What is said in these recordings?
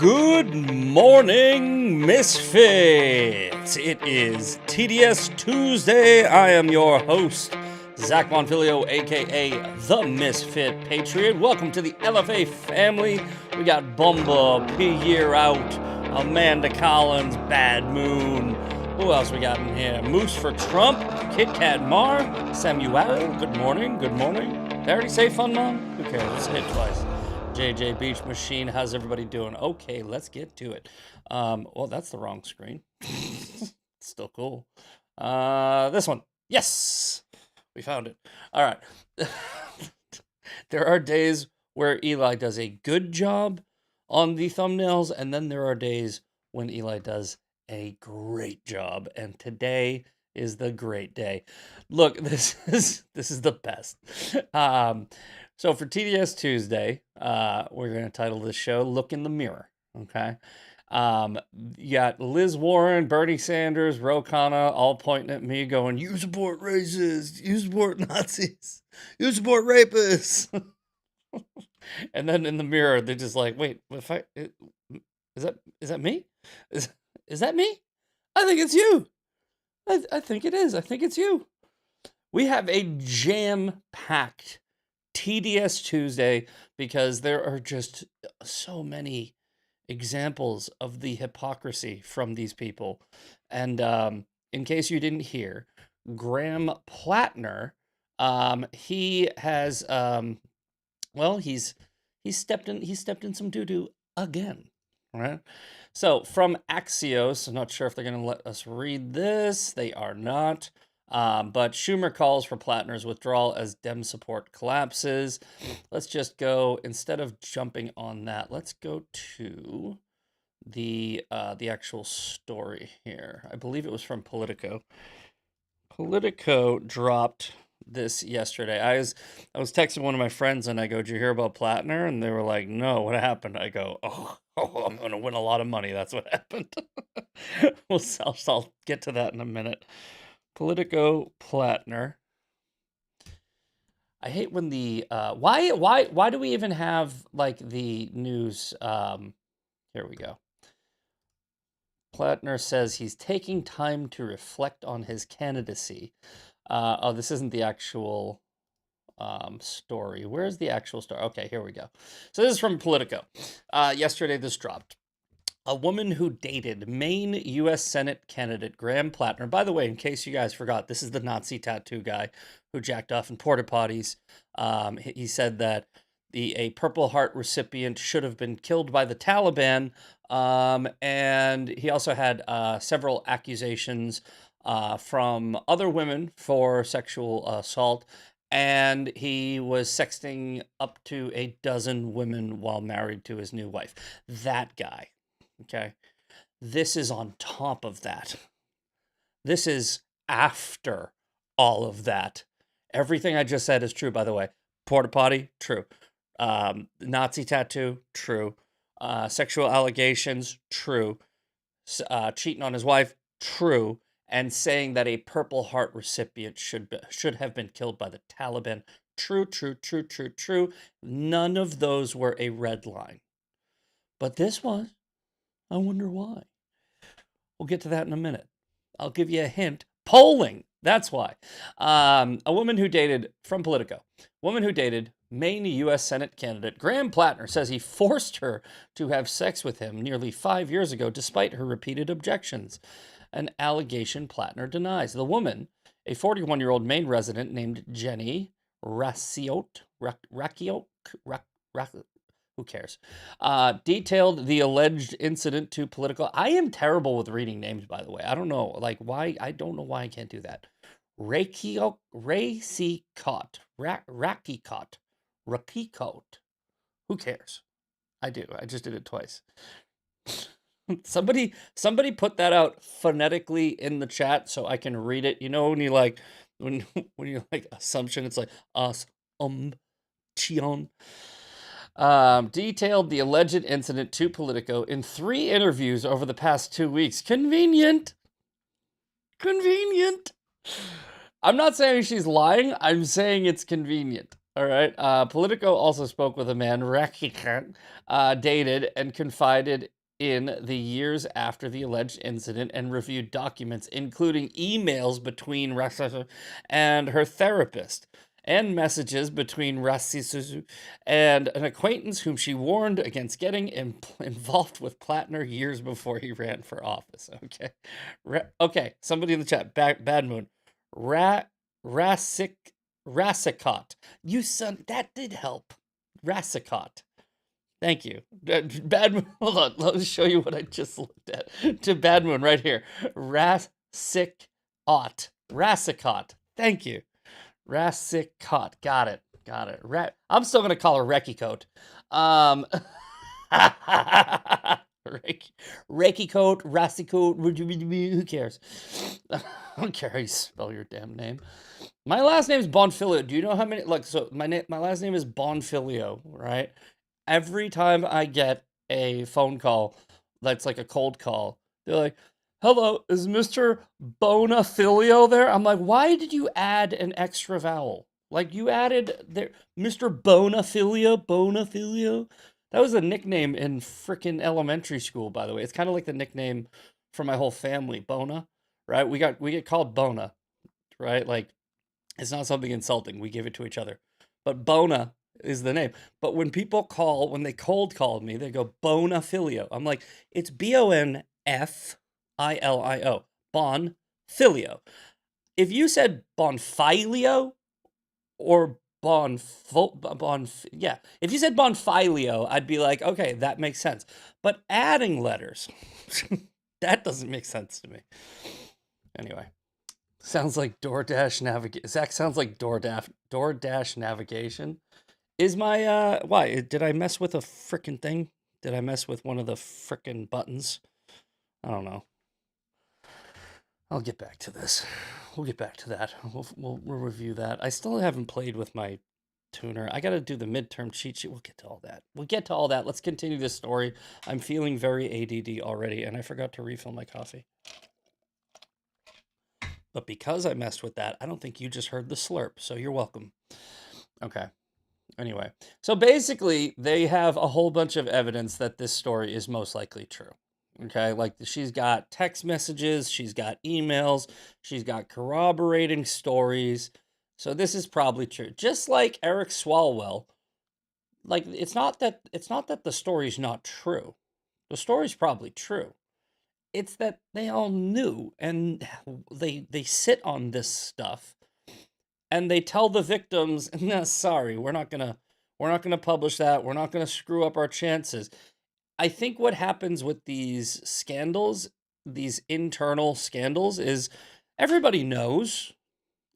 Good morning, Misfits! It is TDS Tuesday. I am your host, Zach Bonfilio, aka The Misfit Patriot. Welcome to the LFA family. We got Bumba, P Year Out, Amanda Collins, Bad Moon. Who else we got in here? Moose for Trump, Kit Kat Mar, Samuel. Good morning, good morning. Did I already say Fun Mom? Who cares? Let's say it twice. JJ Beach Machine, how's everybody doing? Okay, let's get to it. Well, that's the wrong screen. Still cool. This one. Yes! We found it. All right. There are days where Eli does a good job on the thumbnails, and then there are days when Eli does a great job, and today is the great day. Look, this is the best. So for TDS Tuesday, we're going to title this show "Look in the Mirror." Okay, you got Liz Warren, Bernie Sanders, Ro Khanna all pointing at me, going, "You support racists, you support Nazis, you support rapists." And then in the mirror, they're just like, "Wait, is that me? Is that me? I think it's you. I think it is. I think it's you." We have a jam-packed TDS Tuesday because there are just so many examples of the hypocrisy from these people. And in case you didn't hear, Graham Plattner, he has he's stepped in some doo-doo again, right? So from Axios, I'm not sure if they're going to let us read this. They are not. But Schumer calls for Plattner's withdrawal as Dem support collapses. Let's just go, instead of jumping on that, let's go to the actual story here. I believe it was from Politico. Politico dropped this yesterday. I was texting one of my friends and I go, "Did you hear about Plattner?" And they were like, "No, what happened?" I go, oh, I'm gonna win a lot of money. That's what happened. I'll get to that in a minute. Politico Plattner. I hate when the why do we even have like the news? Here we go. Plattner says he's taking time to reflect on his candidacy. Oh, this isn't the actual story. Where's the actual story? Okay, here we go. So this is from Politico. Yesterday this dropped. A woman who dated Maine U.S. Senate candidate Graham Plattner. By the way, in case you guys forgot, this is the Nazi tattoo guy who jacked off in porta potties. He said that a Purple Heart recipient should have been killed by the Taliban. And he also had several accusations from other women for sexual assault. And he was sexting up to a dozen women while married to his new wife. That guy. Okay. This is on top of that. This is after all of that. Everything I just said is true, by the way. Porta potty, true. Nazi tattoo, true. Sexual allegations, true. Cheating on his wife, true. And saying that a Purple Heart recipient should have been killed by the Taliban, true, true, true, true, true. None of those were a red line. But this was. I wonder why. We'll get to that in a minute. I'll give you a hint. Polling. That's why. A woman who dated, from Politico, woman who dated Maine U.S. Senate candidate Graham Plattner says he forced her to have sex with him nearly 5 years ago, despite her repeated objections. An allegation Plattner denies. The woman, a 41-year-old Maine resident named Jenny Raciot, who cares? Detailed the alleged incident to Politico. I am terrible with reading names, by the way. I don't know, like why. I don't know why I can't do that. Rakikot. Who cares? I do. I just did it twice. Somebody put that out phonetically in the chat so I can read it. You know when you like when you like assumption, it's like us chion. Detailed the alleged incident to Politico in 3 interviews over the past 2 weeks. Convenient. I'm not saying she's lying. I'm saying it's convenient. All right. Politico also spoke with a man Rakikan dated and confided in the years after the alleged incident and reviewed documents, including emails between Raksasa and her therapist and messages between Rasisu and an acquaintance whom she warned against getting involved with Plattner years before he ran for office. Okay. Okay. Somebody in the chat. Bad Moon. Rasik Rassicot. You son, that did help. Rassicot. Thank you. Bad Moon, hold on. Let me show you what I just looked at. To Bad Moon right here. Rassicot. Rassicot. Thank you. Rassicot. Got it. Got it. I'm still going to call her Reiki Coat. Reiki Coat, Rassi Coat, who cares? I don't care how you spell your damn name. My last name is Bonfilio. Do you know how many? Like, so my last name is Bonfilio, right? Every time I get a phone call that's like a cold call, they're like, "Hello, is Mr. Bonafilio there?" I'm like, "Why did you add an extra vowel? Like you added there, Mr. Bonafilio. That was a nickname in frickin' elementary school, by the way. It's kind of like the nickname for my whole family, Bona, right? We get called Bona, right? Like it's not something insulting. We give it to each other. But Bona is the name. But when people call, when they cold call me, they go Bonafilio. I'm like, it's Bonfilio. Bonfilio. If you said Bonfilio or yeah, if you said Bonfilio, I'd be like, okay, that makes sense. But adding letters, that doesn't make sense to me. Anyway. Sounds like DoorDash navigation. Zach sounds like DoorDash navigation. Is my why? Did I mess with a frickin' thing? Did I mess with one of the frickin' buttons? I don't know. I'll get back to this. We'll get back to that. We'll review that. I still haven't played with my tuner. I got to do the midterm cheat sheet. We'll get to all that. We'll get to all that. Let's continue this story. I'm feeling very ADD already, and I forgot to refill my coffee. But because I messed with that, I don't think you just heard the slurp, so you're welcome. Okay. Anyway, so basically, they have a whole bunch of evidence that this story is most likely true. Okay, like she's got text messages, she's got emails, she's got corroborating stories. So this is probably true. Just like Eric Swalwell, like it's not that the story's not true. The story's probably true. It's that they all knew and they sit on this stuff and they tell the victims, "No, sorry, we're not going to publish that. We're not going to screw up our chances." I think what happens with these scandals, these internal scandals is everybody knows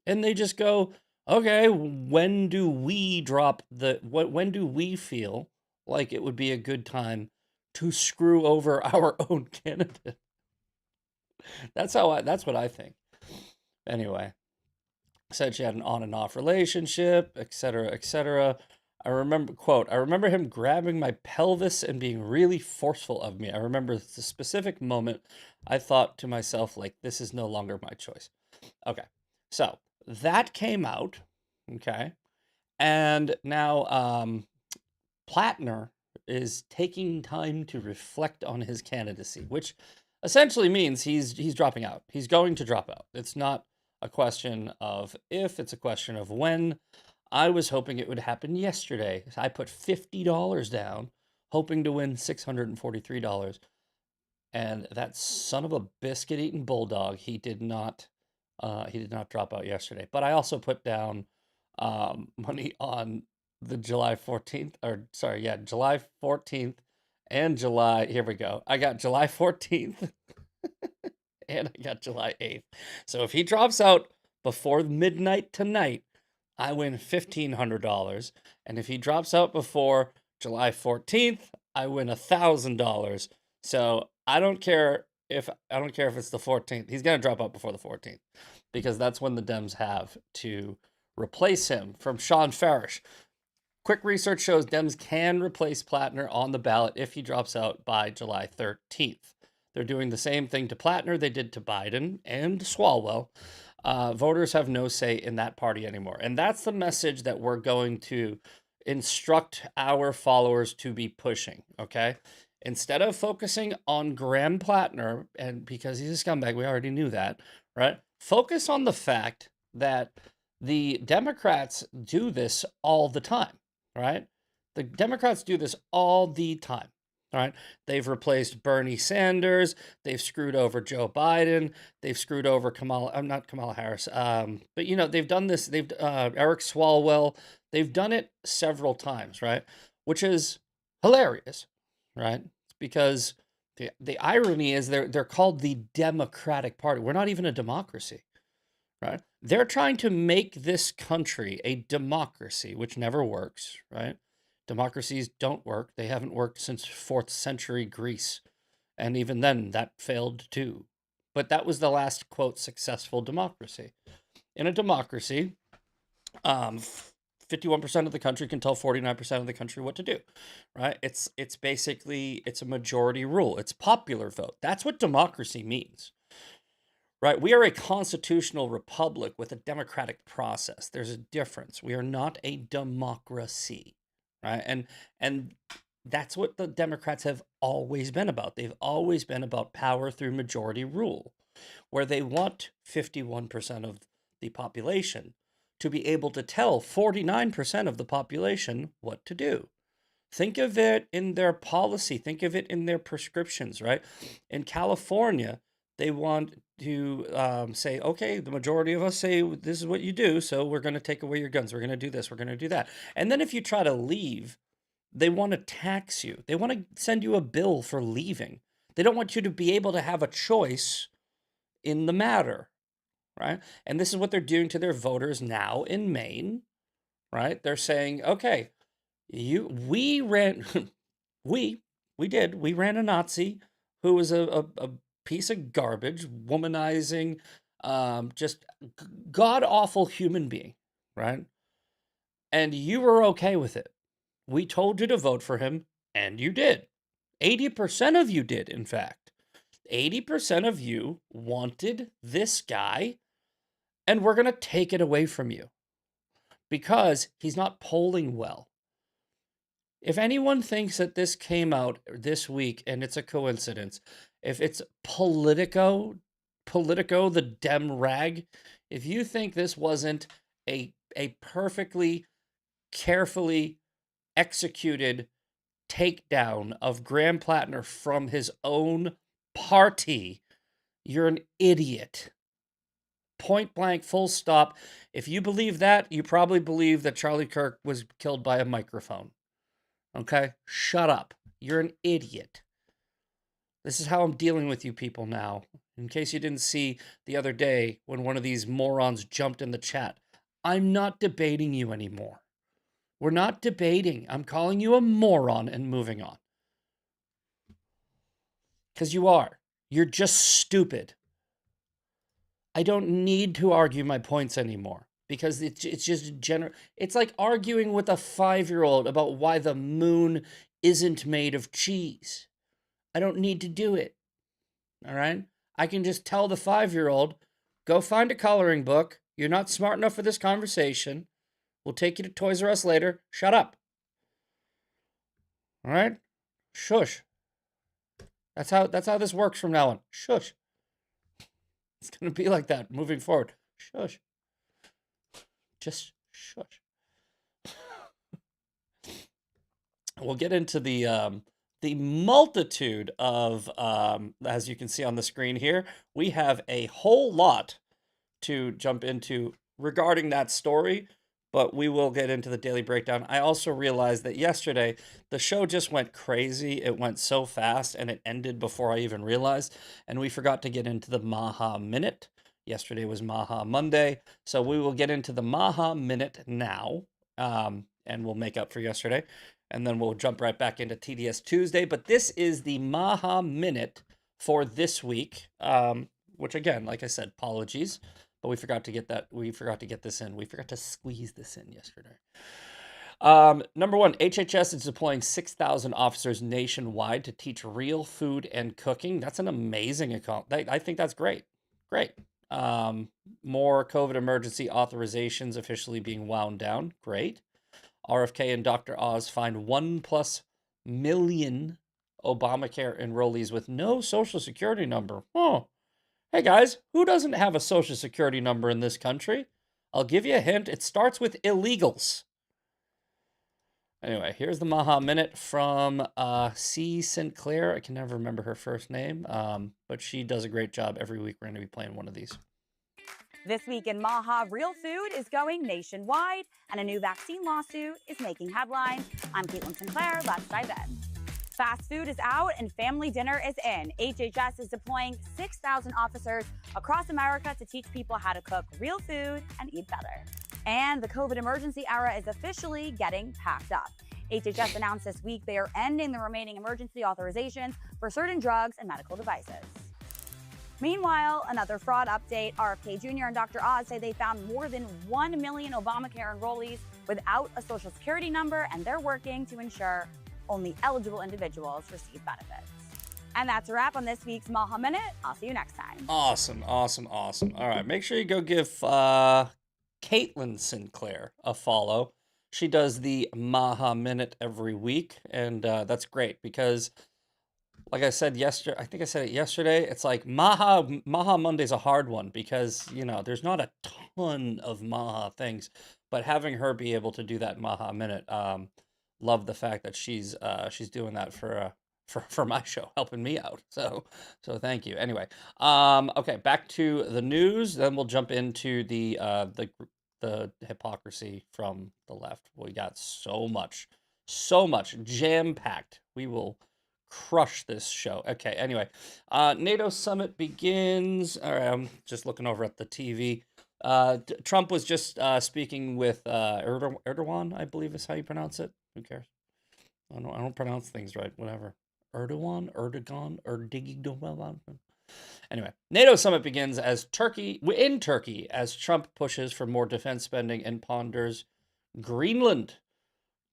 and they just go, "Okay, when do we drop when do we feel like it would be a good time to screw over our own candidate?" That's what I think. Anyway, said she had an on and off relationship, etc., etc. I remember him grabbing my pelvis and being really forceful of me. I remember the specific moment I thought to myself, like, this is no longer my choice. Okay. So that came out. Okay. And now Plattner is taking time to reflect on his candidacy, which essentially means he's dropping out. He's going to drop out. It's not a question of if, it's a question of when. I was hoping it would happen yesterday. I put $50 down, hoping to win $643. And that son of a biscuit-eating bulldog, he did not drop out yesterday. But I also put down money on the July 14th, July 14th and July. Here we go. I got July 14th and I got July 8th. So if he drops out before midnight tonight, I win $1,500. And if he drops out before July 14th, I win $1,000. So I don't care if it's the 14th. He's gonna drop out before the 14th because that's when the Dems have to replace him from Sean Farish. Quick research shows Dems can replace Plattner on the ballot if he drops out by July 13th. They're doing the same thing to Plattner they did to Biden and Swalwell. Voters have no say in that party anymore. And that's the message that we're going to instruct our followers to be pushing, okay? Instead of focusing on Graham Plattner, and because he's a scumbag, we already knew that, right? Focus on the fact that the Democrats do this all the time, right? The Democrats do this all the time. All right. They've replaced Bernie Sanders. They've screwed over Joe Biden. They've screwed over not Kamala Harris. But they've done this. They've Eric Swalwell. They've done it several times, right? Which is hilarious, right? Because the irony is they're called the Democratic Party. We're not even a democracy, right? They're trying to make this country a democracy, which never works, right? Democracies don't work. They haven't worked since 4th century Greece. And even then, that failed too. But that was the last, quote, successful democracy. In a democracy, 51% of the country can tell 49% of the country what to do, right? It's basically, it's a majority rule. It's popular vote. That's what democracy means, right? We are a constitutional republic with a democratic process. There's a difference. We are not a democracy. Right. And that's what the Democrats have always been about. They've always been about power through majority rule, where they want 51% of the population to be able to tell 49% of the population what to do. Think of it in their policy. Think of it in their prescriptions, right? In California, they want to say, okay, the majority of us say this is what you do, so we're going to take away your guns. We're going to do this. We're going to do that. And then if you try to leave, they want to tax you. They want to send you a bill for leaving. They don't want you to be able to have a choice in the matter, right? And this is what they're doing to their voters now in Maine, right? They're saying, okay, we ran a Nazi who was a piece of garbage, womanizing, just god-awful human being, right? And you were okay with it. We told you to vote for him, and you did. 80% of you did, in fact. 80% of you wanted this guy, and we're going to take it away from you because he's not polling well. If anyone thinks that this came out this week and it's a coincidence, if it's Politico, the Dem rag, if you think this wasn't a perfectly carefully executed takedown of Graham Plattner from his own party, you're an idiot. Point blank, full stop. If you believe that, you probably believe that Charlie Kirk was killed by a microphone. Okay? Shut up. You're an idiot. This is how I'm dealing with you people now. In case you didn't see the other day when one of these morons jumped in the chat, I'm not debating you anymore. We're not debating. I'm calling you a moron and moving on. Because you are. You're just stupid. I don't need to argue my points anymore. Because it's just it's like arguing with a 5-year-old about why the moon isn't made of cheese. I don't need to do it. All right? I can just tell the 5-year-old, go find a coloring book. You're not smart enough for this conversation. We'll take you to Toys R Us later. Shut up. All right? Shush. That's how this works from now on. Shush. It's going to be like that moving forward. Shush. Just shush. We'll get into the multitude of, as you can see on the screen here, we have a whole lot to jump into regarding that story, but we will get into the daily breakdown. I also realized that yesterday the show just went crazy. It went so fast and it ended before I even realized, and we forgot to get into the Maha Minute. Yesterday was Maha Monday, so we will get into the Maha Minute now, and we'll make up for yesterday, and then we'll jump right back into TDS Tuesday. But this is the Maha Minute for this week, which again, like I said, apologies, but we forgot to get that. We forgot to get this in. We forgot to squeeze this in yesterday. Number one, HHS is deploying 6,000 officers nationwide to teach real food and cooking. That's an amazing account. I think that's great. Great. More COVID emergency authorizations officially being wound down. Great. RFK and Dr. Oz find 1+ million Obamacare enrollees with no social security number. Oh, hey guys, who doesn't have a social security number in this country? I'll give you a hint. It starts with illegals. Anyway, here's the Maha Minute from C. Sinclair. I can never remember her first name, but she does a great job. Every week we're going to be playing one of these. This week in Maha, real food is going nationwide, and a new vaccine lawsuit is making headlines. I'm Caitlin Sinclair. Let's dive in. Fast food is out and family dinner is in. HHS is deploying 6,000 officers across America to teach people how to cook real food and eat better. And the COVID emergency era is officially getting packed up. HHS announced this week they are ending the remaining emergency authorizations for certain drugs and medical devices. Meanwhile, another fraud update. RFK Jr. and Dr. Oz say they found more than 1 million Obamacare enrollees without a social security number, and they're working to ensure only eligible individuals receive benefits. And that's a wrap on this week's Maha Minute. I'll see you next time. Awesome. All right, make sure you go give Caitlin Sinclair a follow. She does the Maha Minute every week, and that's great because, like I said yesterday, I think I said it yesterday, it's like Maha Monday's a hard one because, there's not a ton of Maha things, but having her be able to do that Maha Minute, love the fact that she's doing that for my show, helping me out. So thank you. Anyway, okay, back to the news. Then we'll jump into the hypocrisy from the left. We got so much jam-packed. We will crush this show. Okay, anyway, NATO summit begins. All right, I'm just looking over at the TV. Trump was just speaking with Erdogan, I believe is how you pronounce it. Who cares? I don't pronounce things right. Whatever. Erdogan. Anyway, NATO summit begins in Turkey as Trump pushes for more defense spending and ponders Greenland.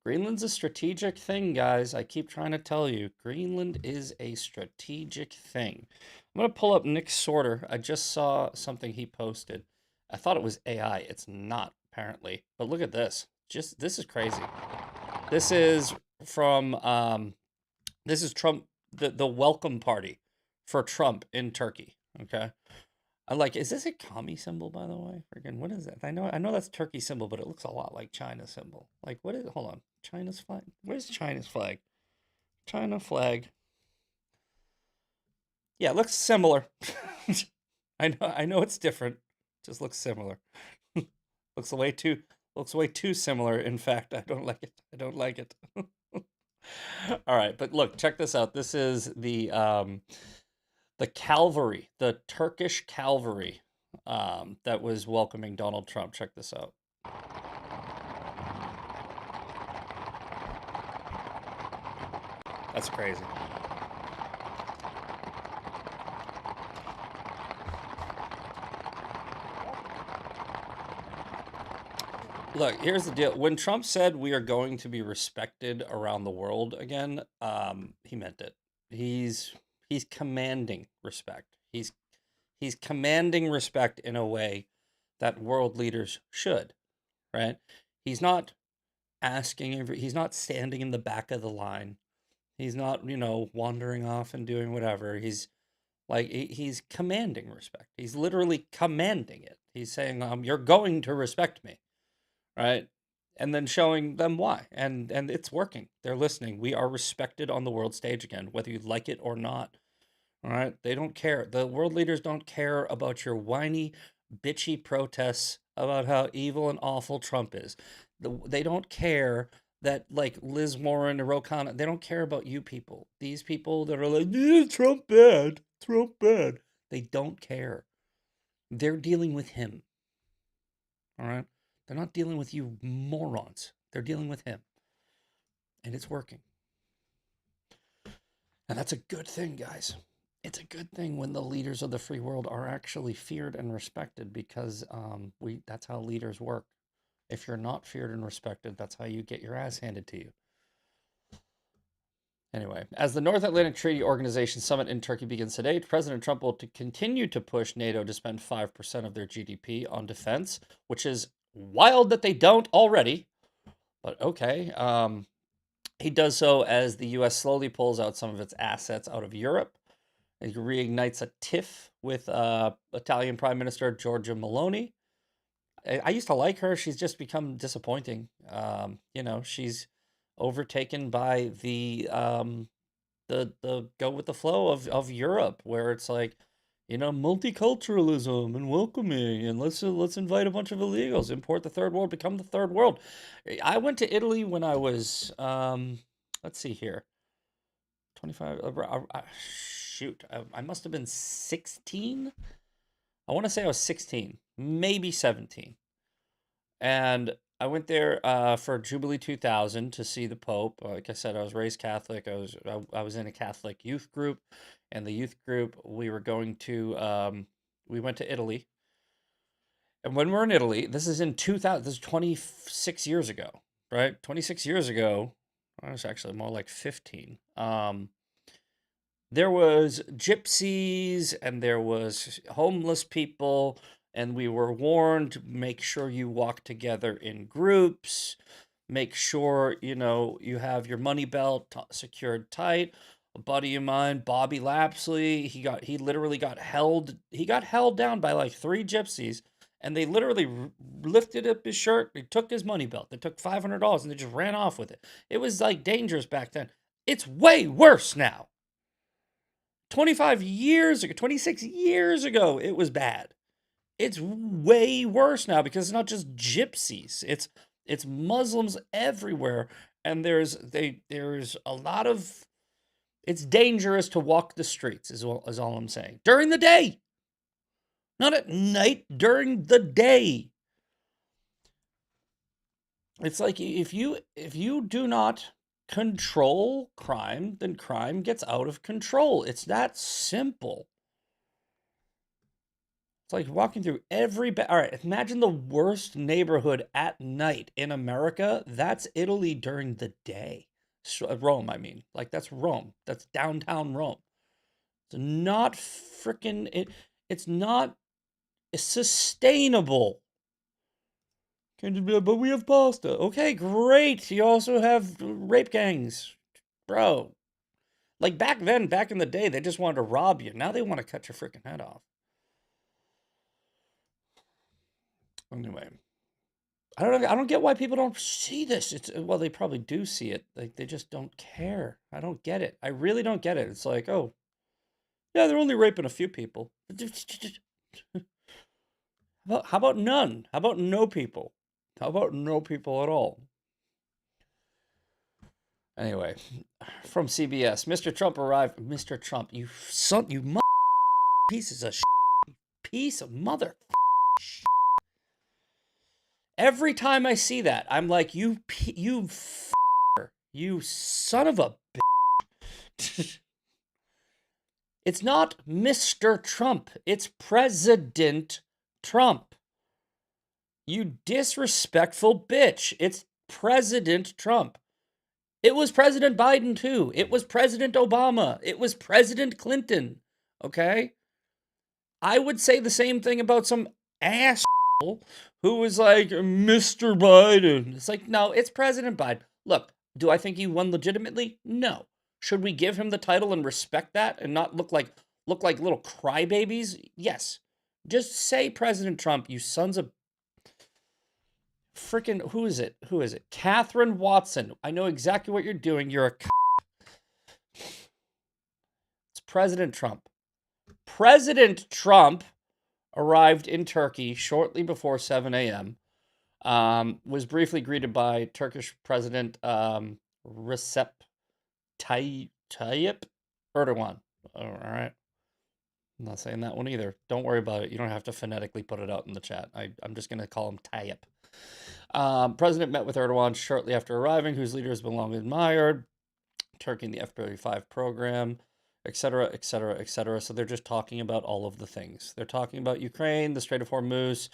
Greenland's a strategic thing, guys. I keep trying to tell you. Greenland is a strategic thing. I'm going to pull up Nick Sorter. I just saw something he posted. I thought it was AI. It's not, apparently. But look at this. This is crazy. This is from, this is Trump, the welcome party for Trump in Turkey. Okay. Is this a commie symbol, by the way? Friggin', what is that? I know that's Turkey symbol, but it looks a lot like China's symbol. What is it? Hold on. China's flag? Where's China's flag? China flag. Yeah, it looks similar. I know it's different. Just looks similar. looks way too similar. In fact, I don't like it. All right, but look, check this out. This is the cavalry, the Turkish cavalry, that was welcoming Donald Trump. Check this out. That's crazy. Look, here's the deal. When Trump said we are going to be respected around the world again, he meant it. He's commanding respect. He's commanding respect in a way that world leaders should, right? He's not he's not standing in the back of the line. He's not, wandering off and doing whatever. He's commanding respect. He's literally commanding it. He's saying, you're going to respect me, right? And then showing them why. And it's working. They're listening. We are respected on the world stage again, whether you like it or not. All right? They don't care. The world leaders don't care about your whiny, bitchy protests about how evil and awful Trump is. They don't care that, Liz Warren and Ro Khanna, they don't care about you people. These people that are like, Trump bad. They don't care. They're dealing with him. All right? They're not dealing with you morons. They're dealing with him. And it's working. And that's a good thing, guys. It's a good thing when the leaders of the free world are actually feared and respected because that's how leaders work. If you're not feared and respected, that's how you get your ass handed to you. Anyway, as the North Atlantic Treaty Organization summit in Turkey begins today, President Trump will continue to push NATO to spend 5% of their GDP on defense, which is wild that they don't already. But okay. He does so as the U.S. slowly pulls out some of its assets out of Europe. He reignites a tiff with Italian Prime Minister Giorgia Meloni. I used to like her. She's just become disappointing. She's overtaken by the go with the flow of Europe, where it's like, multiculturalism and welcoming, and let's invite a bunch of illegals, import the third world, become the third world. I went to Italy when I was let's see here, 25. Shoot, I must have been 16. I want to say I was 16, maybe 17, and I went there for Jubilee 2000 to see the Pope. Like I said, I was raised Catholic. I was in a Catholic youth group, and the youth group we went to Italy. And when we're in Italy, this is in 2000. This is 26 years ago, right? 26 years ago. It was actually more like 15. There was gypsies and there was homeless people. And we were warned, make sure you walk together in groups. Make sure, you have your money belt secured tight. A buddy of mine, Bobby Lapsley, he literally got held down by like 3 gypsies. And they literally lifted up his shirt. They took his money belt. They took $500 and they just ran off with it. It was like dangerous back then. It's way worse now. 26 years ago, it was bad. It's way worse now because it's not just gypsies. It's Muslims everywhere, and there's a lot of. It's dangerous to walk the streets. Is all I'm saying. During the day, not at night. During the day. It's like if you do not control crime, then crime gets out of control. It's that simple. It's like walking through all right, imagine the worst neighborhood at night in America. That's Italy during the day. Rome, I mean. Like, that's Rome. That's downtown Rome. It's not freaking... It's not sustainable. Can't just be like, but we have pasta. Okay, great. You also have rape gangs. Bro. Like, back in the day, they just wanted to rob you. Now they want to cut your freaking head off. Anyway, I don't get why people don't see this. Well, they probably do see it. Like, they just don't care. I don't get it. I really don't get it. It's like, oh, yeah, they're only raping a few people. How about none? How about no people? How about no people at all? Anyway, from CBS, Mr. Trump arrived. Mr. Trump, you pieces of piece of mother. Every time I see that, I'm like, you son of a bitch. It's not Mr. Trump. It's President Trump. You disrespectful bitch. It's President Trump. It was President Biden, too. It was President Obama. It was President Clinton. Okay? I would say the same thing about some asshole who was like, Mr. Biden. It's like, no, it's President Biden. Look, do I think he won legitimately? No. Should we give him the title and respect that and not look like little crybabies? Yes. Just say President Trump, you sons of freaking, who is it? Catherine Watson. I know exactly what you're doing. You're a It's President Trump. President Trump arrived in Turkey shortly before 7 a.m., was briefly greeted by Turkish President Recep Tayyip Erdogan. All right. I'm not saying that one either. Don't worry about it. You don't have to phonetically put it out in the chat. I'm just going to call him Tayyip. President met with Erdogan shortly after arriving, whose leader has been long admired. Turkey and the F-35 program, etc., etc., etc. So they're just talking about all of the things. They're talking about Ukraine, the Strait of Hormuz,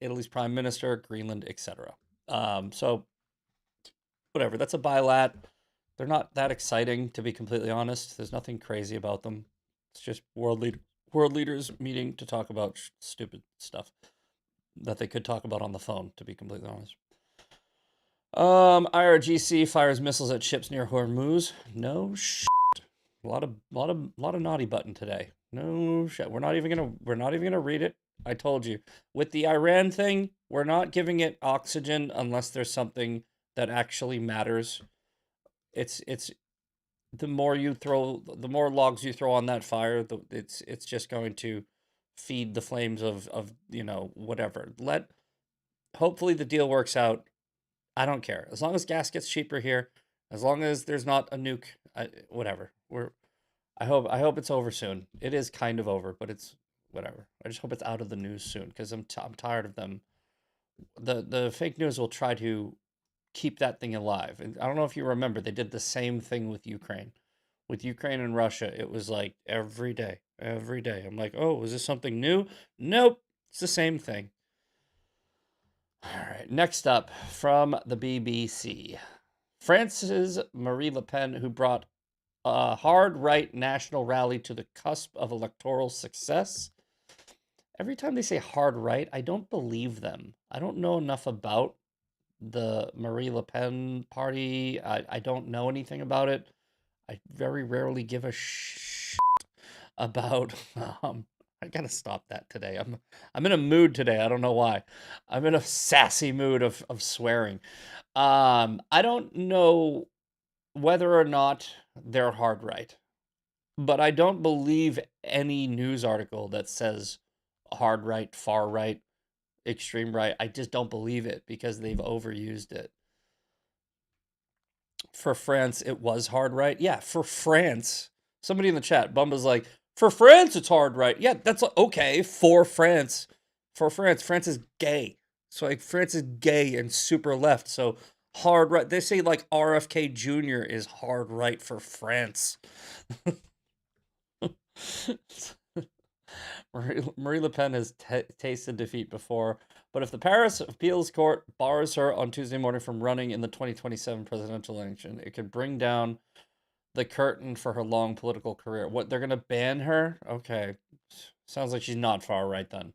Italy's prime minister, Greenland, etc. So whatever. That's a bilat. They're not that exciting, to be completely honest. There's nothing crazy about them. It's just world leaders meeting to talk about stupid stuff that they could talk about on the phone, to be completely honest. IRGC fires missiles at ships near Hormuz. No shit. A lot of naughty button today. No shit. We're not even gonna read it. I told you. With the Iran thing, we're not giving it oxygen unless there's something that actually matters. It's the more logs you throw on that fire, it's just going to feed the flames of whatever. Hopefully the deal works out. I don't care. As long as gas gets cheaper here, as long as there's not a nuke, whatever. I hope it's over soon. It is kind of over, but it's whatever. I just hope it's out of the news soon because I'm tired of them. The fake news will try to keep that thing alive. And I don't know if you remember, they did the same thing with Ukraine. With Ukraine and Russia, it was like every day. I'm like, oh, is this something new? Nope, it's the same thing. All right, next up from the BBC. France's Marine Le Pen, who brought a hard right national rally to the cusp of electoral success. Every time they say hard right, I don't believe them. I don't know enough about the Marie Le Pen party. I don't know anything about it. I very rarely give a shit about I gotta stop that today. I'm in a mood today. I don't know why. I'm in a sassy mood of swearing. I don't know whether or not they're hard right, but I don't believe any news article that says hard right, far right, extreme right. I just don't believe it because they've overused it. For France, it was hard right. Yeah, for France. Somebody in the chat, Bumba's like, for France, it's hard right. Yeah, that's okay. For France. For France. France is gay. So, like, France is gay and super left. So, hard right. They say, like, RFK Jr. is hard right for France. Marie Le Pen has tasted defeat before, but if the Paris Appeals Court bars her on Tuesday morning from running in the 2027 presidential election, it could bring down the curtain for her long political career. What, they're going to ban her? Okay. Sounds like she's not far right then.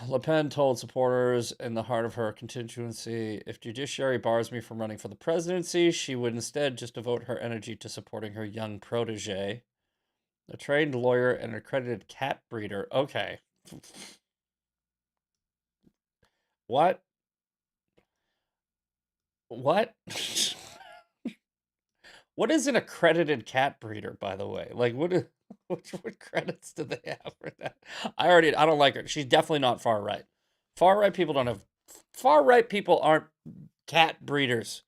Le Pen told supporters in the heart of her constituency, if judiciary bars me from running for the presidency, she would instead just devote her energy to supporting her young protege. A trained lawyer and accredited cat breeder. Okay. What? What? What is an accredited cat breeder, by the way? Like, what credits do they have for that? I don't like her. She's definitely not far right. Far right people aren't cat breeders.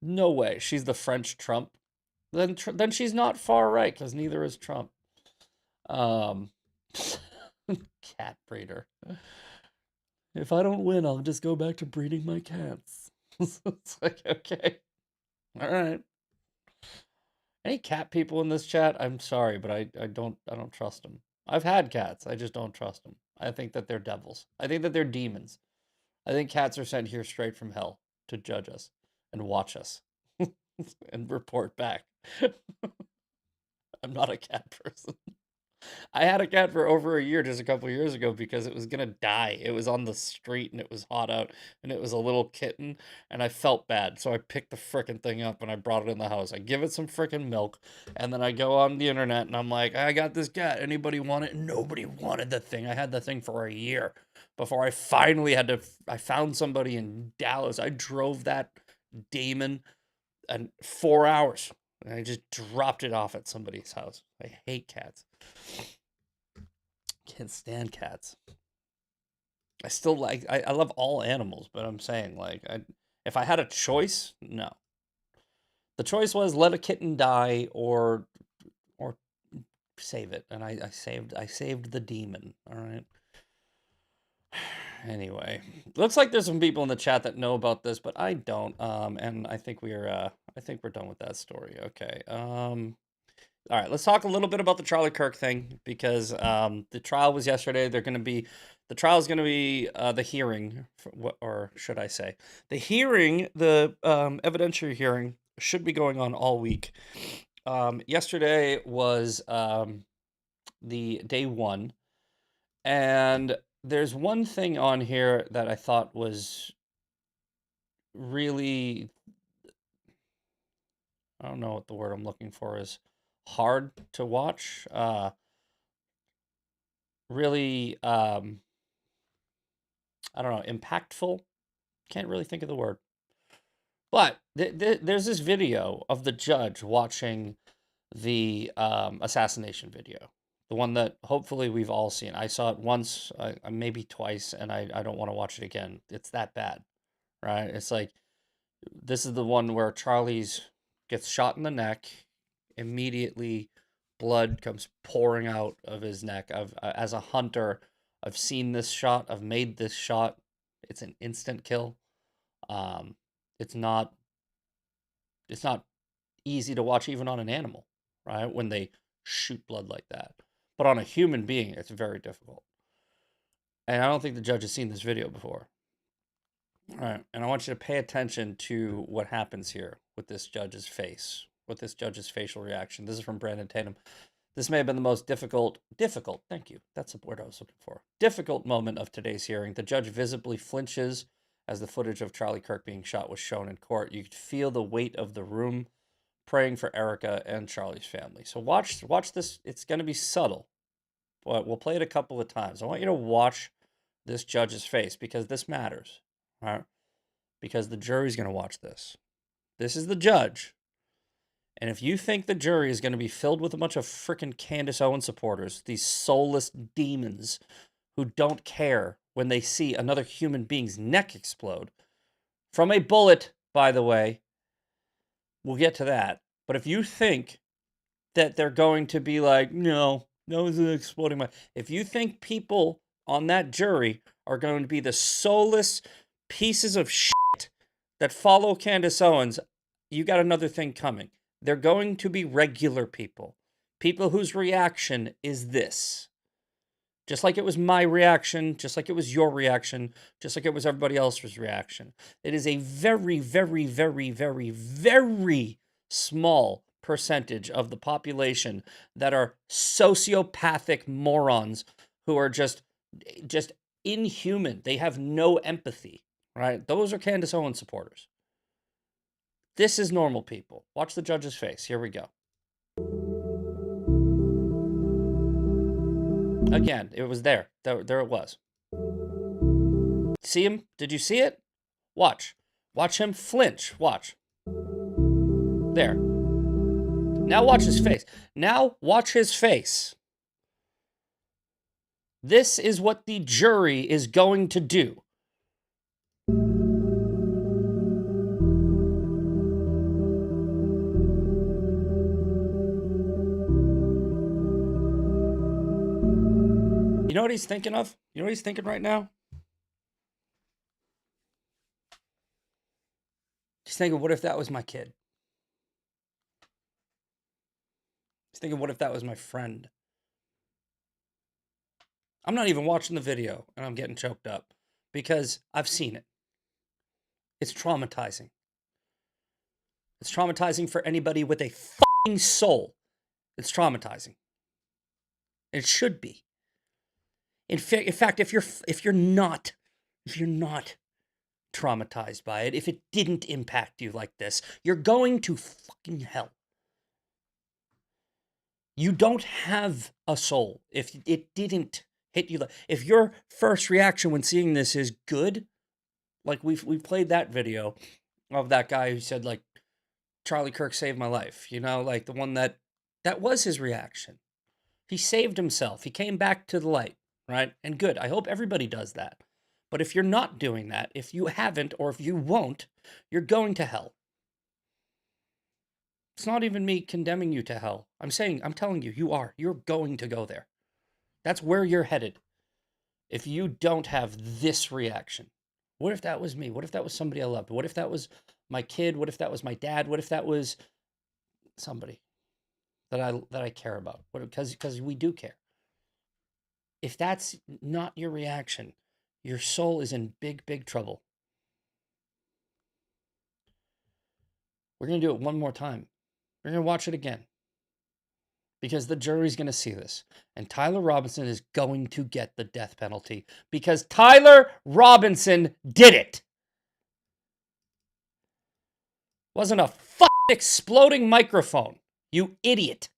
No way. She's the French Trump. Then she's not far right because neither is Trump. Cat breeder. If I don't win, I'll just go back to breeding my cats. It's like, okay, all right. Any cat people in this chat? I'm sorry, but I don't trust them. I've had cats. I just don't trust them. I think that they're devils. I think that they're demons. I think cats are sent here straight from hell to judge us and watch us and report back. I'm not a cat person. I had a cat for over a year just a couple years ago because it was gonna die. It was on the street and it was hot out and it was a little kitten and I felt bad. So I picked the frickin' thing up and I brought it in the house. I give it some frickin' milk and then I go on the internet and I'm like, I got this cat. Anybody want it? Nobody wanted the thing. I had the thing for a year before I finally I found somebody in Dallas. I drove that demon and 4 hours. And I just dropped it off at somebody's house. I hate cats. Can't stand cats. I still I love all animals, but I'm saying, like, if I had a choice, no. The choice was let a kitten die or save it. And I saved the demon. All right. Anyway, looks like there's some people in the chat that know about this, but I don't. And I think we're done with that story. Okay. All right, let's talk a little bit about the Charlie Kirk thing because the trial was yesterday. They're going to be The trial is going to be the hearing, or should I say, the hearing, the evidentiary hearing should be going on all week. Yesterday was the day one, and there's one thing on here that I thought was really, I don't know what the word I'm looking for is, hard to watch. Really, I don't know, impactful. Can't really think of the word. But there's this video of the judge watching the assassination video, the one that hopefully we've all seen. I saw it once, maybe twice, and I don't want to watch it again. It's that bad, right? It's like, this is the one where Charlie's gets shot in the neck, immediately blood comes pouring out of his neck. As a hunter, I've seen this shot. I've made this shot. It's an instant kill. It's not easy to watch even on an animal, right? When they shoot blood like that. But on a human being, it's very difficult. And I don't think the judge has seen this video before. All right, and I want you to pay attention to what happens here with this judge's face, with this judge's facial reaction. This is from Brandon Tatum. This may have been the most difficult, thank you, that's the word I was looking for, difficult moment of today's hearing. The judge visibly flinches as the footage of Charlie Kirk being shot was shown in court. You could feel the weight of the room praying for Erica and Charlie's family. So watch this. It's going to be subtle, but we'll play it a couple of times. I want you to watch this judge's face because this matters, right? Because the jury's going to watch this. This is the judge. And if you think the jury is going to be filled with a bunch of freaking Candace Owens supporters, these soulless demons who don't care when they see another human being's neck explode from a bullet, by the way, we'll get to that. But if you think that they're going to be like, no one's exploding my... If you think people on that jury are going to be the soulless pieces of shit that follow Candace Owens, you got another thing coming. They're going to be regular people. People whose reaction is this. Just like it was my reaction, just like it was your reaction, just like it was everybody else's reaction. It is a very, very, very, very, very small percentage of the population that are sociopathic morons who are just inhuman. They have no empathy, right? Those are Candace Owens supporters. This is normal people. Watch the judge's face. Here we go. Again, it was there. There it was. See him? Did you see it? Watch. Watch him flinch. Watch. There. Now watch his face. Now watch his face. This is what the jury is going to do. You know what he's thinking of? You know what he's thinking right now? He's thinking, what if that was my kid? He's thinking, what if that was my friend? I'm not even watching the video, and I'm getting choked up because I've seen it. It's traumatizing. It's traumatizing for anybody with a fucking soul. It's traumatizing. It should be. In fact, if you're not traumatized by it, if it didn't impact you like this, you're going to fucking hell. You don't have a soul if it didn't hit you. If your first reaction when seeing this is good, like we played that video of that guy who said, like, Charlie Kirk saved my life, you know, like the one that was his reaction. He saved himself. He came back to the light. Right? And good. I hope everybody does that. But if you're not doing that, if you haven't, or if you won't, you're going to hell. It's not even me condemning you to hell. I'm telling you, you are. You're going to go there. That's where you're headed. If you don't have this reaction. What if that was me? What if that was somebody I loved? What if that was my kid? What if that was my dad? What if that was somebody that I care about? Because we do care. If that's not your reaction, your soul is in big, big trouble. We're going to do it one more time. We're going to watch it again. Because the jury's going to see this. And Tyler Robinson is going to get the death penalty. Because Tyler Robinson did it. Wasn't a fucking exploding microphone. You idiot.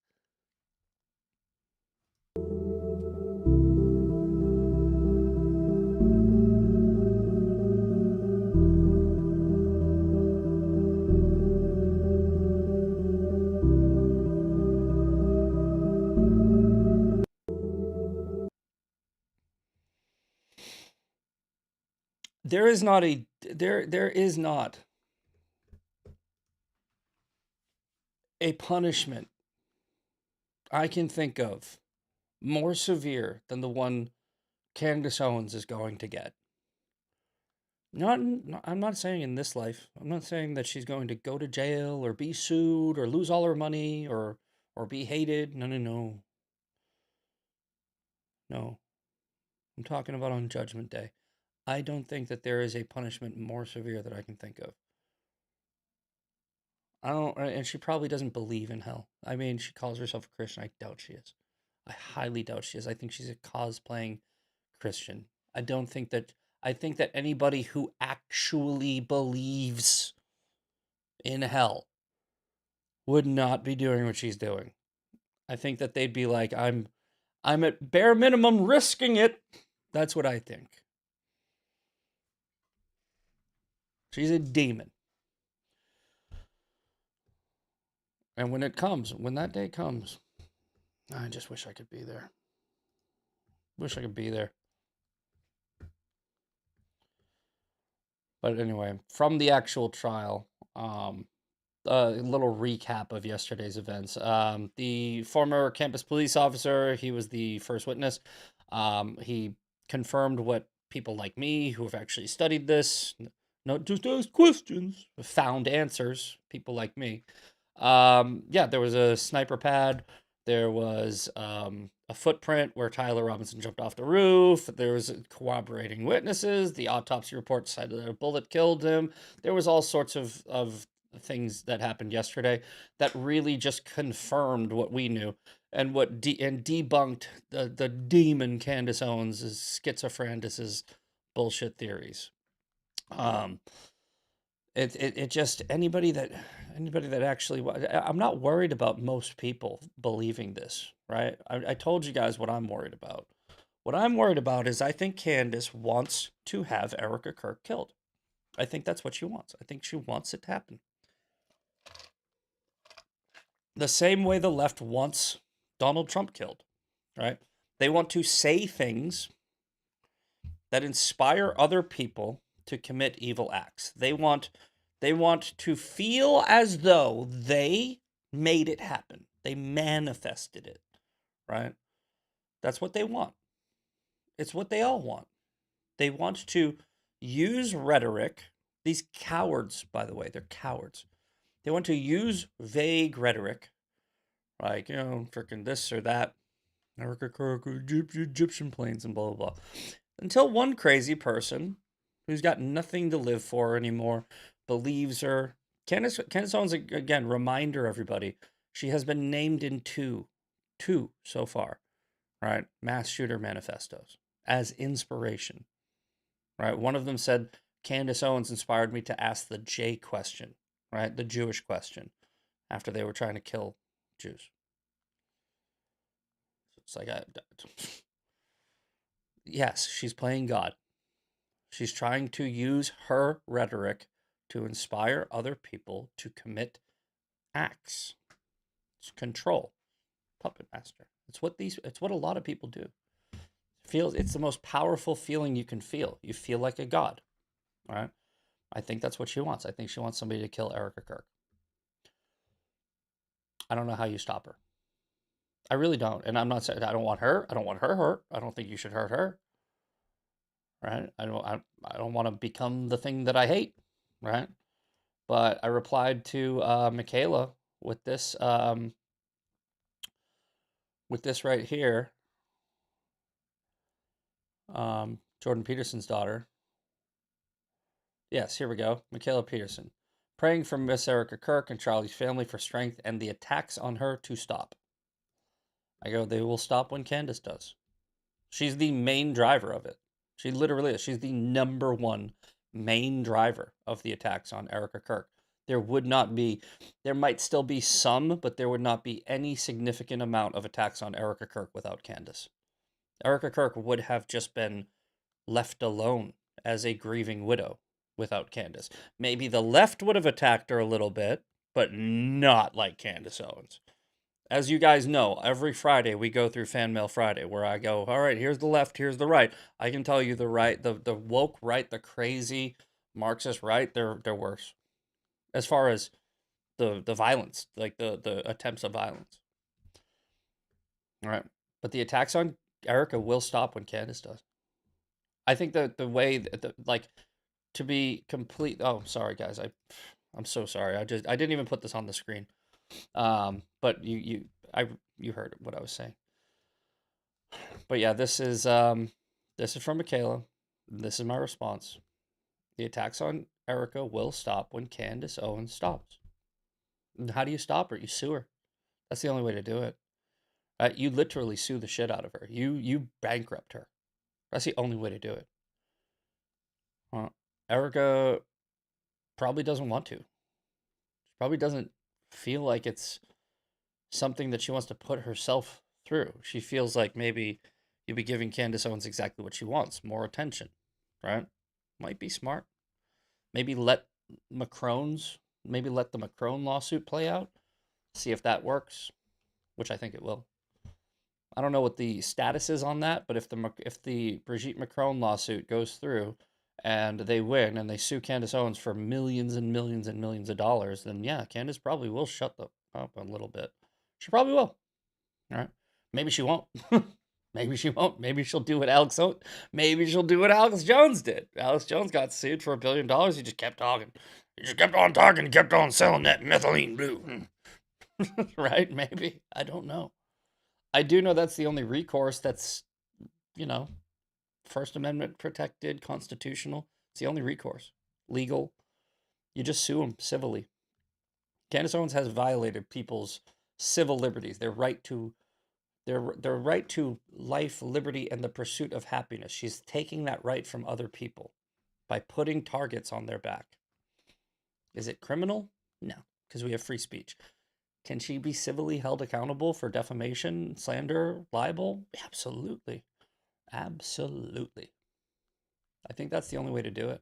There is not a punishment I can think of more severe than the one Candace Owens is going to get. I'm not saying in this life. I'm not saying that she's going to go to jail or be sued or lose all her money or be hated. No. No. I'm talking about on Judgment Day. I don't think that there is a punishment more severe that I can think of. And she probably doesn't believe in hell. I mean, she calls herself a Christian. I doubt she is. I highly doubt she is. I think she's a cosplaying Christian. I think that anybody who actually believes in hell would not be doing what she's doing. I think that they'd be like, I'm at bare minimum risking it. That's what I think. She's a demon. And when that day comes, I just wish I could be there. Wish I could be there. But anyway, from the actual trial, a little recap of yesterday's events. The former campus police officer, he was the first witness. He confirmed what people like me who have actually studied this, not just asked questions, found answers, people like me. There was a sniper pad. There was a footprint where Tyler Robinson jumped off the roof. There was corroborating witnesses. The autopsy report said that a bullet killed him. There was all sorts of things that happened yesterday that really just confirmed what we knew and debunked the demon Candace Owens' schizophrenic bullshit theories. It just anybody that actually, I'm not worried about most people believing this, right? I told you guys what I'm worried about. What I'm worried about is I think Candace wants to have Erica Kirk killed. I think that's what she wants. I think she wants it to happen. The same way the left wants Donald Trump killed, right? They want to say things that inspire other people to commit evil acts. They want to feel as though they made it happen. They manifested it, right? That's what they want. It's what they all want. They want to use rhetoric. These cowards, by the way, they're cowards. They want to use vague rhetoric, like, freaking this or that, Erica Kirk, Egyptian planes, and blah, blah, blah. Until one crazy person who's got nothing to live for anymore believes her. Candace Owens, again, reminder everybody, she has been named in two so far, right? Mass shooter manifestos as inspiration, right? One of them said, Candace Owens inspired me to ask the J question, right? The Jewish question, after they were trying to kill Jews. It's like, yes, she's playing God. She's trying to use her rhetoric to inspire other people to commit acts. It's control. Puppet master. It's what a lot of people do. It's the most powerful feeling you can feel. You feel like a god. All right? I think that's what she wants. I think she wants somebody to kill Erica Kirk. I don't know how you stop her. I really don't. And I'm not saying I don't want her. I don't want her hurt. I don't think you should hurt her. Right? I don't want to become the thing that I hate. Right? But I replied to Michaela with this right here. Jordan Peterson's daughter. Yes, here we go. Michaela Peterson. Praying for Miss Erica Kirk and Charlie's family for strength and the attacks on her to stop. I go, they will stop when Candace does. She's the main driver of it. She literally is. She's the number one main driver of the attacks on Erica Kirk. There might still be some, but there would not be any significant amount of attacks on Erica Kirk without Candace. Erica Kirk would have just been left alone as a grieving widow without Candace. Maybe the left would have attacked her a little bit, but not like Candace Owens. As you guys know, every Friday we go through Fan Mail Friday, where I go, all right, here's the left, here's the right. I can tell you the right, the woke right, the crazy Marxist right, they're worse. As far as the violence, like the attempts of violence. All right. But the attacks on Erica will stop when Candace does. I think that the way like to be complete. Oh, sorry guys. I'm so sorry. I didn't even put this on the screen. But you heard what I was saying. But yeah, this is from Michaela. This is my response. The attacks on Erica will stop when Candace Owens stops. And how do you stop her? You sue her. That's the only way to do it. You literally sue the shit out of her. You bankrupt her. That's the only way to do it. Erica probably doesn't want to. She probably doesn't feel like it's something that she wants to put herself through. She feels like maybe you'd be giving Candace Owens exactly what she wants, more attention, right? Might be smart. Maybe let the Macron lawsuit play out, see if that works, which I think it will. I don't know what the status is on that, but if the Brigitte Macron lawsuit goes through and they win and they sue Candace Owens for millions and millions and millions of dollars, then yeah, Candace probably will shut up a little bit. She probably will. All right. Maybe she won't. Maybe she won't. Maybe she'll do what Alex Jones did. Alex Jones got sued for $1 billion. He just kept talking. He just kept on talking. He kept on selling that methylene blue. Right? Maybe. I don't know. I do know that's the only recourse that's, First Amendment protected, constitutional. It's the only recourse. Legal. You just sue them civilly. Candace Owens has violated people's civil liberties, their right to life, liberty, and the pursuit of happiness. She's taking that right from other people by putting targets on their back. Is it criminal? No, because we have free speech. Can she be civilly held accountable for defamation, slander, libel? Absolutely. Absolutely. I think that's the only way to do it.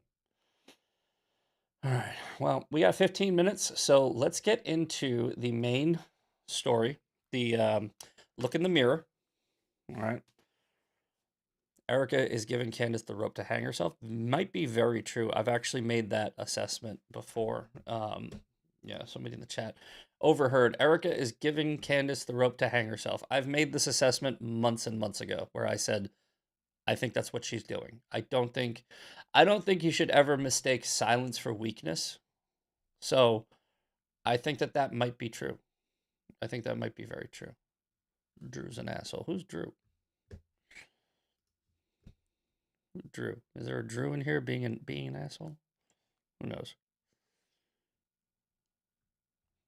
All right. Well, we got 15 minutes, so let's get into the main story. The look in the mirror. All right. Erica is giving Candace the rope to hang herself. Might be very true. I've actually made that assessment before. Somebody in the chat overheard. Erica is giving Candace the rope to hang herself. I've made this assessment months and months ago where I said, I think that's what she's doing. I don't think you should ever mistake silence for weakness. So I think that might be true. I think that might be very true. Drew's an asshole. Who's Drew? Drew. Is there a Drew in here being an asshole? Who knows?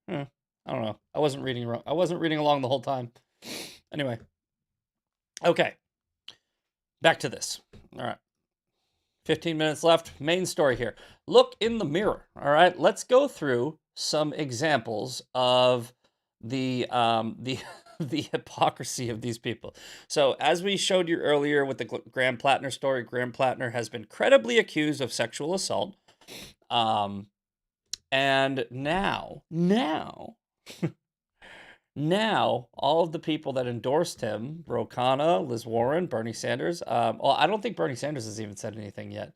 I don't know. I wasn't reading along the whole time. Anyway. Okay. Back to this. All right. 15 minutes left. Main story here. Look in the mirror. All right. Let's go through some examples of the hypocrisy of these people. So as we showed you earlier with the Graham Plattner story, Graham Plattner has been credibly accused of sexual assault. And now, all of the people that endorsed him, Ro Khanna, Liz Warren, Bernie Sanders, I don't think Bernie Sanders has even said anything yet.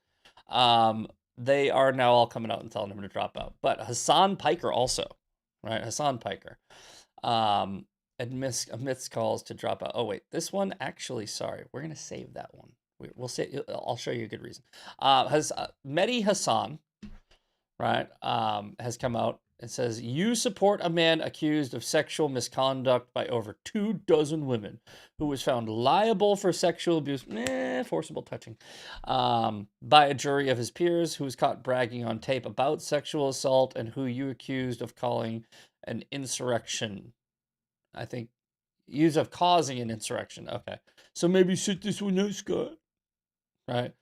They are now all coming out and telling him to drop out. But Hassan Piker also, right? Hassan Piker admits calls to drop out. Oh, wait, this one, actually, sorry. We're going to save that one. We'll say, I'll show you a good reason. Mehdi Hassan, right, has come out It says, you support a man accused of sexual misconduct by over 24 women who was found liable for sexual abuse, forcible touching, by a jury of his peers, who was caught bragging on tape about sexual assault, and who you accused of calling an insurrection. I think, used of causing an insurrection. Okay. So maybe sit this one out, Scott. Right.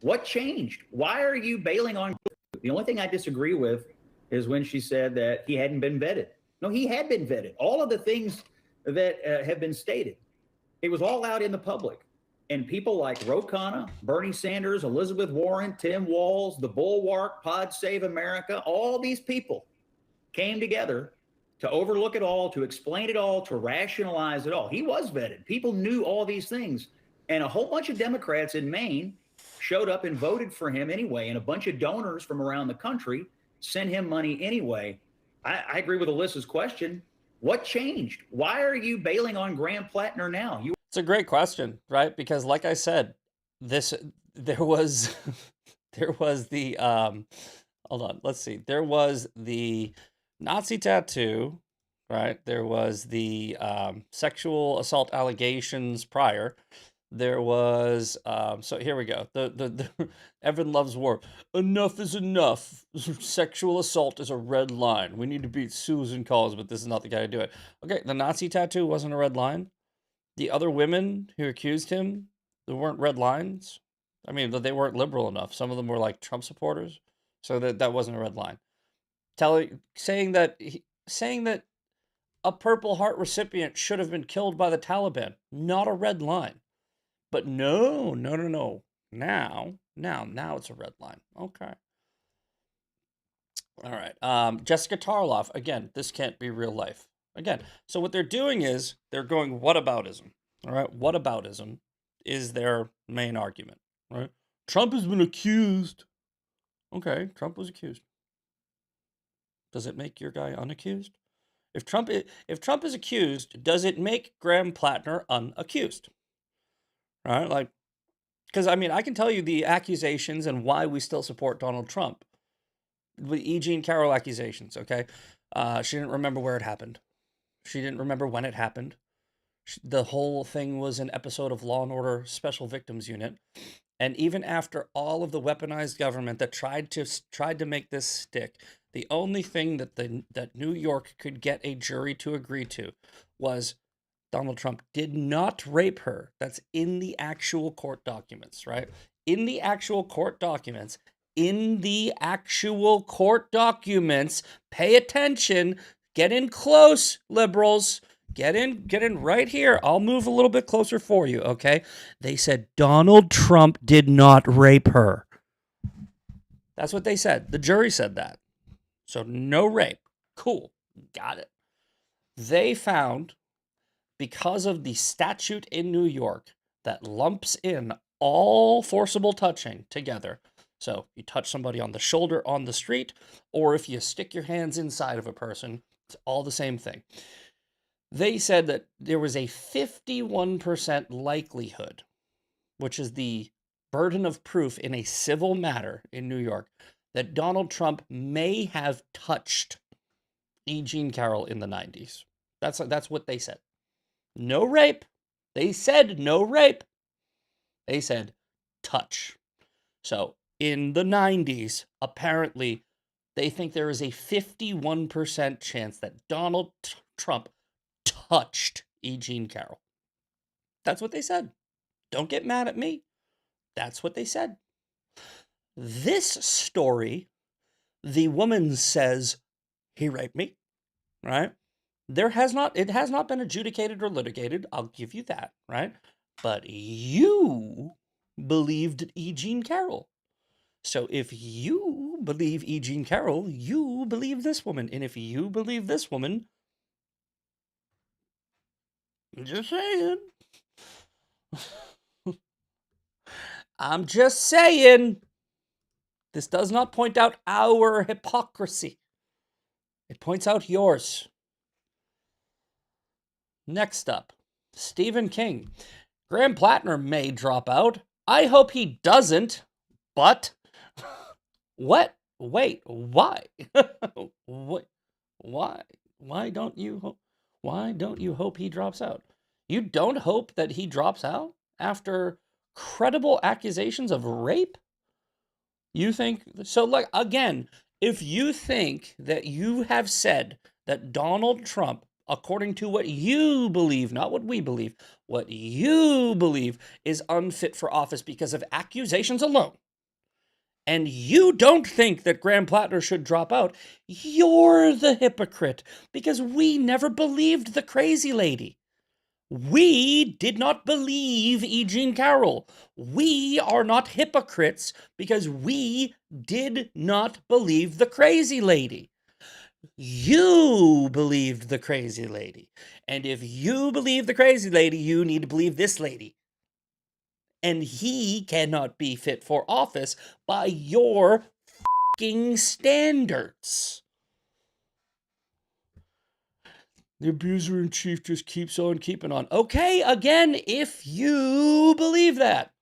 What changed? Why are you bailing on? The only thing I disagree with is when she said that he hadn't been vetted. No, he had been vetted. All of the things that have been stated, it was all out in the public. And people like Ro Khanna, Bernie Sanders, Elizabeth Warren, Tim Walz, the Bulwark, Pod Save America, all these people came together to overlook it all, to explain it all, to rationalize it all. He was vetted. People knew all these things. And a whole bunch of Democrats in Maine showed up and voted for him anyway. And a bunch of donors from around the country sent him money anyway. I agree with Alyssa's question. What changed? Why are you bailing on Graham Plattner now? It's a great question, right? Because like I said, there was the hold on, let's see. There was the Nazi tattoo, right? There was the sexual assault allegations prior. There was so here we go. The Evan Loves War. Enough is enough. Sexual assault is a red line. We need to beat Susan Collins, but this is not the guy to do it. Okay, the Nazi tattoo wasn't a red line. The other women who accused him, there weren't red lines. I mean, they weren't liberal enough. Some of them were like Trump supporters, so that wasn't a red line. Saying that a Purple Heart recipient should have been killed by the Taliban, not a red line. But no. Now it's a red line. Okay. All right. Jessica Tarloff. Again, this can't be real life. Again, so what they're doing is they're going whataboutism. All right. Whataboutism is their main argument. Right. Trump has been accused. Okay. Trump was accused. Does it make your guy unaccused? If Trump is accused, does it make Graham Plattner unaccused? Right? Like, because I mean, I can tell you the accusations and why we still support Donald Trump. The E. Jean Carroll accusations, okay? She didn't remember where it happened. She didn't remember when it happened. The whole thing was an episode of Law & Order Special Victims Unit. And even after all of the weaponized government that tried to make this stick, the only thing that New York could get a jury to agree to was Donald Trump did not rape her. That's in the actual court documents, right? In the actual court documents. Pay attention. Get in close, liberals. Get in right here. I'll move a little bit closer for you, okay? They said Donald Trump did not rape her. That's what they said. The jury said that. So no rape. Cool. Got it. They found, because of the statute in New York that lumps in all forcible touching together. So you touch somebody on the shoulder on the street, or if you stick your hands inside of a person, it's all the same thing. They said that there was a 51% likelihood, which is the burden of proof in a civil matter in New York, that Donald Trump may have touched E. Jean Carroll in the 90s. That's what they said. No rape. They said no rape. They said touch. So in the 90s, apparently, they think there is a 51% chance that Donald Trump touched E. Jean Carroll. That's what they said. Don't get mad at me. That's what they said. This story, the woman says, he raped me, right? It has not been adjudicated or litigated. I'll give you that, right? But you believed E. Jean Carroll. So if you believe E. Jean Carroll, you believe this woman. And if you believe this woman, just saying. I'm just saying. This does not point out our hypocrisy. It points out yours. Next up, Stephen King. Graham Plattner may drop out. I hope he doesn't, but what? Wait, why? What? Why? Why don't you hope he drops out? You don't hope that he drops out after credible accusations of rape? You think so? Like, again, if you think that you have said that Donald Trump, according to what you believe, not what we believe, what you believe is unfit for office because of accusations alone, and you don't think that Graham Plattner should drop out, you're the hypocrite, because we never believed the crazy lady. We did not believe E. Jean Carroll. We are not hypocrites because we did not believe the crazy lady. You believed the crazy lady. And if you believe the crazy lady, you need to believe this lady. And he cannot be fit for office by your fucking standards. The abuser in chief just keeps on keeping on. Okay, again, if you believe that.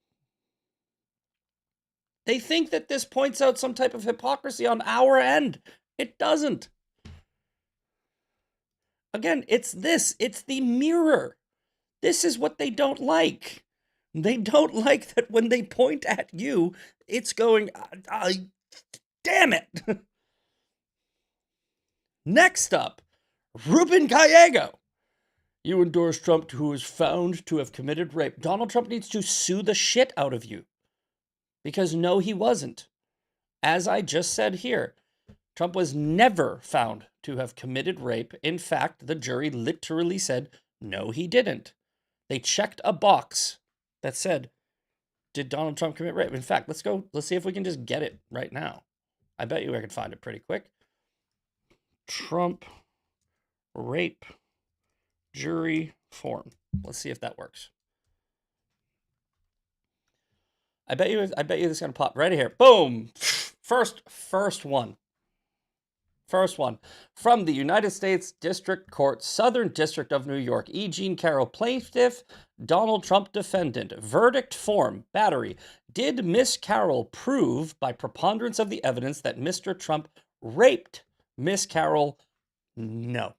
They think that this points out some type of hypocrisy on our end. It doesn't. Again, it's the mirror. This is what they don't like. They don't like that when they point at you, it's going, damn it. Next up, Ruben Gallego. You endorse Trump, who is found to have committed rape. Donald Trump needs to sue the shit out of you. Because no, he wasn't. As I just said here, Trump was never found to have committed rape. In fact, the jury literally said, no, he didn't. They checked a box that said, did Donald Trump commit rape? In fact, let's see if we can just get it right now. I bet you I can find it pretty quick. Trump rape jury form. Let's see if that works. I bet you this is gonna pop right here. Boom! First one. First one. From the United States District Court, Southern District of New York, E. Jean Carroll, plaintiff, Donald Trump defendant. Verdict form, battery. Did Miss Carroll prove by preponderance of the evidence that Mr. Trump raped Miss Carroll? No.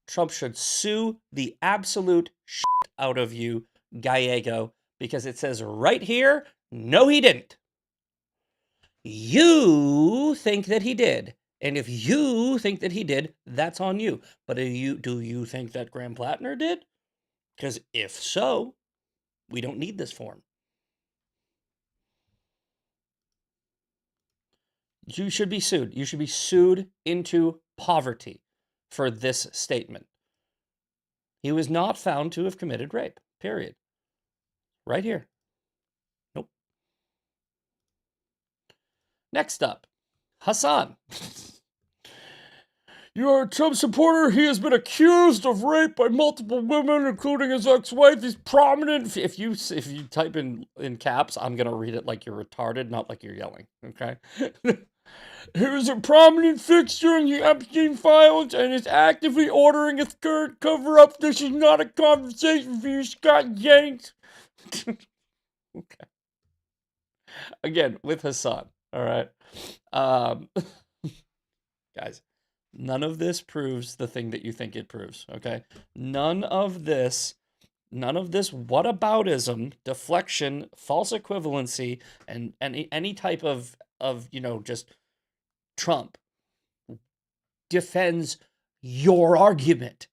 Trump should sue the absolute shit out of you, Gallego, because it says right here, no, he didn't. You think that he did. And if you think that he did, that's on you. But do you think that Graham Plattner did? Because if so, we don't need this form. You should be sued. You should be sued into poverty for this statement. He was not found to have committed rape, period. Right here. Nope. Next up, Hassan. You are a Trump supporter. He has been accused of rape by multiple women, including his ex-wife. He's prominent. If you type in caps, I'm going to read it like you're retarded, not like you're yelling, okay? He was a prominent fixture in the Epstein files and is actively ordering a third cover-up. This is not a conversation for you, Scott Jennings. Okay. Again, with Hassan, all right? Guys, none of this proves the thing that you think it proves, okay? None of this whataboutism, deflection, false equivalency, and any type of just Trump defends your argument.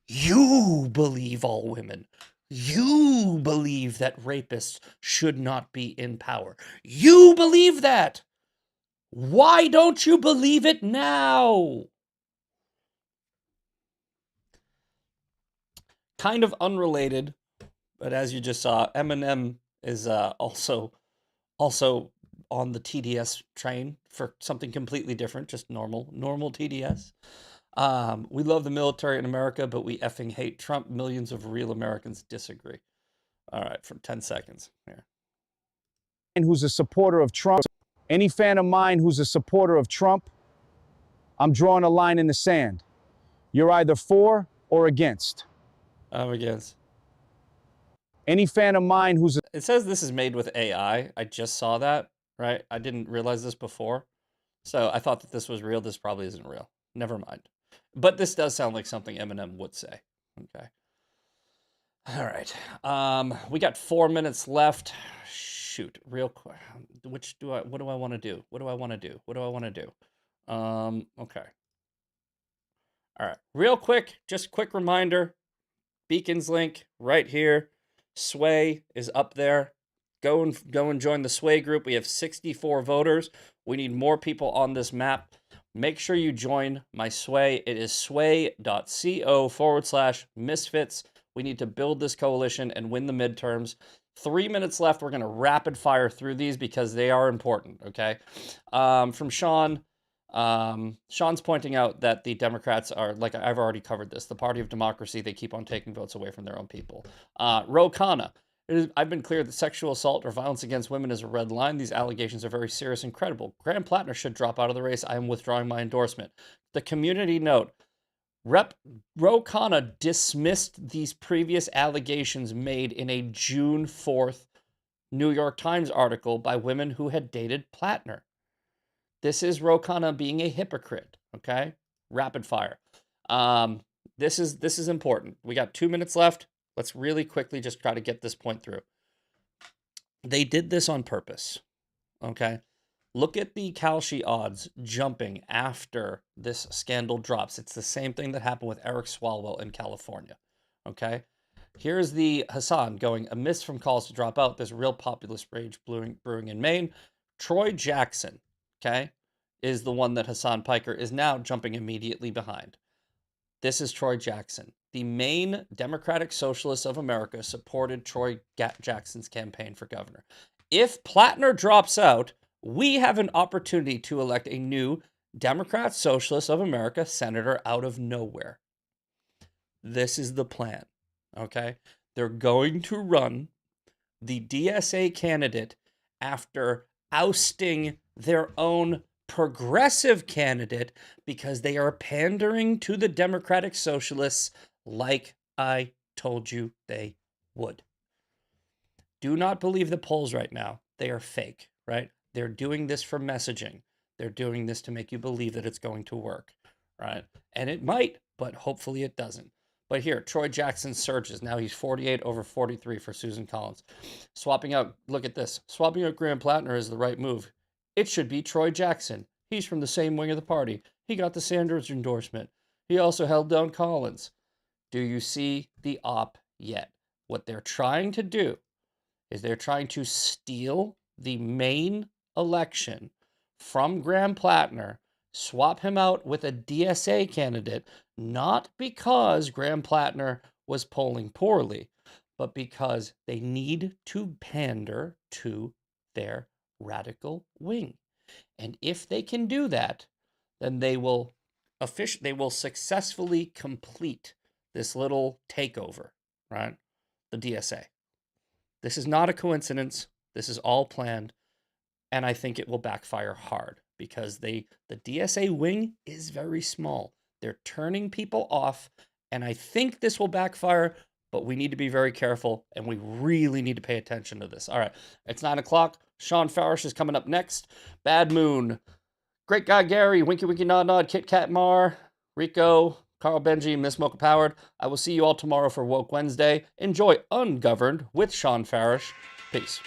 You believe all women. You believe that rapists should not be in power. You believe that. Why don't you believe it now? Kind of unrelated, but as you just saw, Eminem is also on the TDS train for something completely different, just normal TDS. We love the military in America, but we effing hate Trump. Millions of real Americans disagree. All right, for 10 seconds here. Who's a supporter of Trump, any fan of mine who's a supporter of Trump, I'm drawing a line in the sand. You're either for or against. I'm against. Any fan of mine who's... It says this is made with AI. I just saw that, right? I didn't realize this before. So I thought that this was real. This probably isn't real. never mind. But this does sound like something Eminem would say. Okay. All right. We got 4 minutes left. Shoot, real quick. What do I want to do? What do I want to do? What do I want to do? Okay. All right. Real quick, just quick reminder. Beacons link right here. Sway is up there. Go and join the Sway group. We have 64 voters. We need more people on this map. Make sure you join my Sway. It is sway.co/misfits. We need to build this coalition and win the midterms. 3 minutes left. We're going to rapid fire through these because they are important, okay? From Sean. Sean's pointing out that the Democrats are, like I've already covered this, the party of democracy. They keep on taking votes away from their own people. Ro Khanna. I've been clear that sexual assault or violence against women is a red line. These allegations are very serious and credible. Graham Plattner should drop out of the race. I am withdrawing my endorsement. The community note. Rep. Ro Khanna dismissed these previous allegations made in a June 4th New York Times article by women who had dated Plattner. This is Ro Khanna being a hypocrite, okay? Rapid fire. This is important. We got 2 minutes left. Let's really quickly just try to get this point through. They did this on purpose, okay? Look at the Kalshi odds jumping after this scandal drops. It's the same thing that happened with Eric Swalwell in California, okay? Here's the Hassan going, amiss from calls to drop out. There's real populist rage brewing in Maine. Troy Jackson, okay, is the one that Hassan Piker is now jumping immediately behind. This is Troy Jackson. The Maine Democratic Socialists of America supported Troy Jackson's campaign for governor. If Plattner drops out, we have an opportunity to elect a new Democrat Socialist of America senator out of nowhere. This is the plan, okay? They're going to run the DSA candidate after ousting their own progressive candidate because they are pandering to the Democratic Socialists like I told you they would. Do not believe the polls right now. They are fake, right? They're doing this for messaging. They're doing this to make you believe that it's going to work, right? And it might, but hopefully it doesn't. But here, Troy Jackson surges. Now he's 48 over 43 for Susan Collins. Swapping out, look at this. Swapping out Graham Plattner is the right move. It should be Troy Jackson. He's from the same wing of the party. He got the Sanders endorsement. He also held down Collins. Do you see the op yet? What they're trying to do is they're trying to steal the Maine election from Graham Plattner, swap him out with a DSA candidate, not because Graham Plattner was polling poorly, but because they need to pander to their radical wing. And if they can do that, then they will successfully complete this little takeover, right? The DSA. This is not a coincidence. This is all planned. And I think it will backfire hard because the DSA wing is very small. They're turning people off. And I think this will backfire, but we need to be very careful and we really need to pay attention to this. All right, it's 9 o'clock. Sean Farish is coming up next. Bad Moon, Great Guy Gary, Winky Winky Nod Nod, Kit Kat Mar, Rico, Carl Benji, Miss Mocha Powered. I will see you all tomorrow for Woke Wednesday. Enjoy Ungoverned with Sean Farish. Peace.